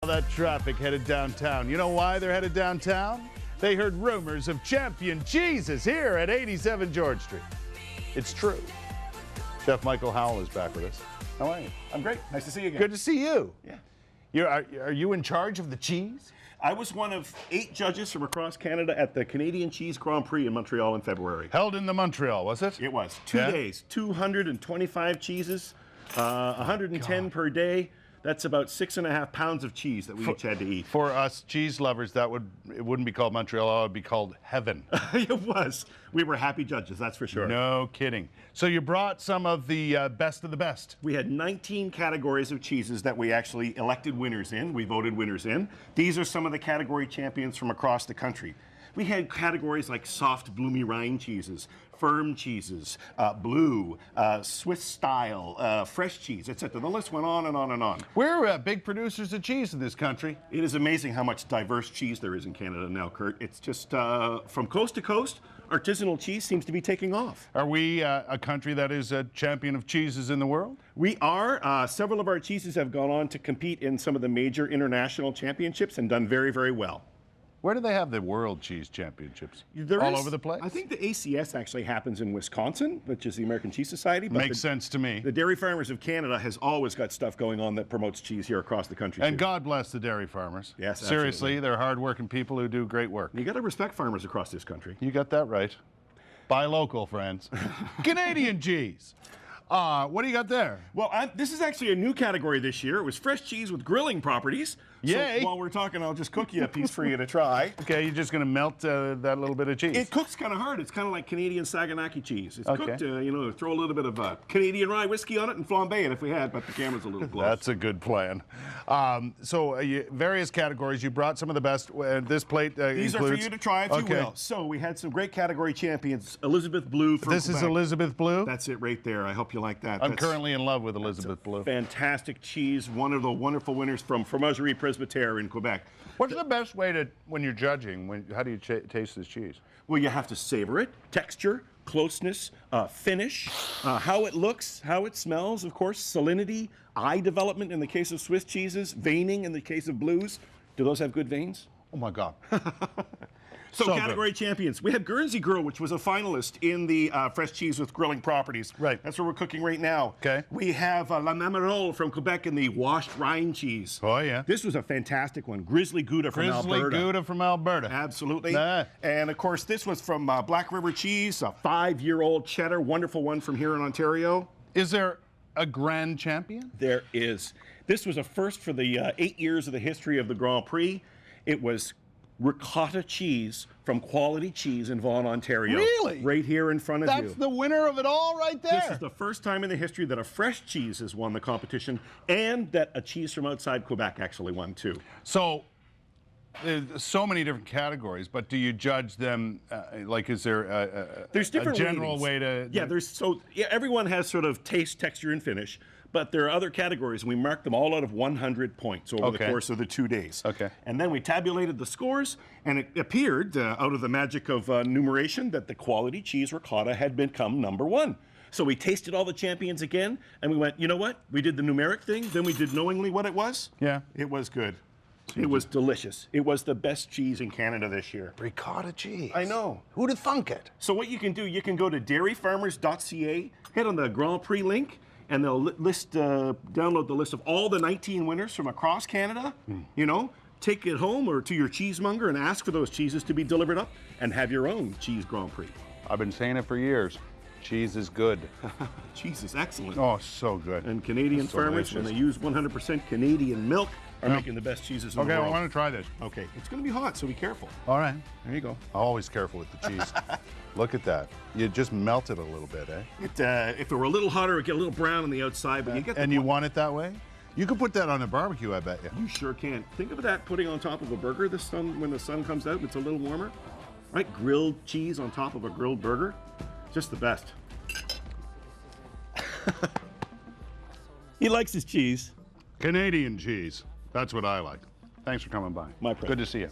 that traffic headed downtown. You know why they're headed downtown? They heard rumors of champion cheeses here at 87 George Street. It's true. Chef Michael Howell is back with us. How are you? I'm great. Nice to see you again. Good to see you. Yeah. Are you in charge of the cheese? I was one of 8 judges from across Canada at the Canadian Cheese Grand Prix in Montreal in February. Held in the Montreal, was it? It was. 2 days, 225 cheeses, 110 per day. That's about 6.5 pounds of cheese that we each had to eat. For us cheese lovers, it wouldn't be called Montreal, it would be called heaven. It was. We were happy judges, that's for sure. No kidding. So you brought some of the best of the best. We had 19 categories of cheeses that we actually elected winners in. We voted winners in. These are some of the category champions from across the country. We had categories like soft, bloomy rind cheeses, firm cheeses, blue, Swiss style, fresh cheese, etc. The list went on and on and on. We're big producers of cheese in this country. It is amazing how much diverse cheese there is in Canada now, Kurt. It's just from coast to coast, artisanal cheese seems to be taking off. Are we a country that is a champion of cheeses in the world? We are. Several of our cheeses have gone on to compete in some of the major international championships and done very, very well. Where do they have the World Cheese Championships? All over the place? I think the ACS actually happens in Wisconsin, which is the American Cheese Society. But Makes sense to me. The Dairy Farmers of Canada has always got stuff going on that promotes cheese here across the country. And God bless the dairy farmers. Yes, seriously, absolutely. They're hardworking people who do great work. You got to respect farmers across this country. You got that right. Buy local, friends. Canadian cheese. What do you got there? Well, this is actually a new category this year. It was fresh cheese with grilling properties. Yay. So while we're talking, I'll just cook you a piece for you to try. Okay, you're just going to melt that little bit of cheese. It cooks kind of hard. It's kind of like Canadian Saganaki cheese. It's Okay. cooked, throw a little bit of Canadian rye whiskey on it and flambe it if we had, but the camera's a little close. That's a good plan. Various categories. You brought some of the best. This plate These are for you to try if you will. So we had some great category champions. Elizabeth Blue from This Quebec. is Elizabeth Blue? That's it right there. I hope you like that. I'm currently in love with Elizabeth Blue. Fantastic cheese. One of the wonderful winners from Fromagerie Presbytère in Quebec. What's the best way to, when you're judging, how do you taste this cheese? Well, you have to savor it. Texture, closeness, finish, how it looks, how it smells, of course, salinity, eye development in the case of Swiss cheeses, veining in the case of blues. Do those have good veins? Oh my God. So category champions. We had Guernsey Girl, which was a finalist in the fresh cheese with grilling properties. Right. That's what we're cooking right now. Okay. We have La Mamarole from Quebec in the washed rind cheese. Oh, yeah. This was a fantastic one. Grizzly Gouda from Alberta. Grizzly Gouda from Alberta. Absolutely. Ah. And of course, this was from Black River Cheese, a 5-year-old cheddar, wonderful one from here in Ontario. Is there a grand champion? There is. This was a first for the 8 years of the history of the Grand Prix. It was ricotta cheese from Quality Cheese in Vaughan, Ontario. Really? Right here in front of you. That's the winner of it all right there. This is the first time in the history that a fresh cheese has won the competition and that a cheese from outside Quebec actually won too. So, there's so many different categories, but do you judge them, is there There's different a general ratings. way to... Yeah, everyone has sort of taste, texture, and finish. But there are other categories, and we marked them all out of 100 points over the course of the 2 days. Okay. And then we tabulated the scores, and it appeared, out of the magic of numeration, that the Quality Cheese Ricotta had become #1. So we tasted all the champions again, and we went, you know what? We did the numeric thing, then we did knowingly what it was. Yeah. It was good. It was delicious. It was the best cheese in Canada this year. Ricotta cheese. I know. Who'd have thunk it? So what you can do, you can go to dairyfarmers.ca, hit on the Grand Prix link, and they'll download the list of all the 19 winners from across Canada. You know, take it home or to your cheesemonger and ask for those cheeses to be delivered up and have your own cheese Grand Prix. I've been saying it for years. Cheese is good. Cheese is excellent. Oh, so good. And Canadian It's farmers, when they use 100% Canadian milk, are making the best cheeses in the world. Okay, I want to try this. Okay, it's going to be hot, so be careful. All right. There you go. Always careful with the cheese. Look at that. You just melt it a little bit, eh? If it were a little hotter, it would get a little brown on the outside, but you get the And you want it that way? You could put that on a barbecue, I bet you. You sure can. Think of that putting on top of a burger when the sun comes out, it's a little warmer. Right? Grilled cheese on top of a grilled burger. Just the best. He likes his cheese. Canadian cheese. That's what I like. Thanks for coming by. My pleasure. Good to see you.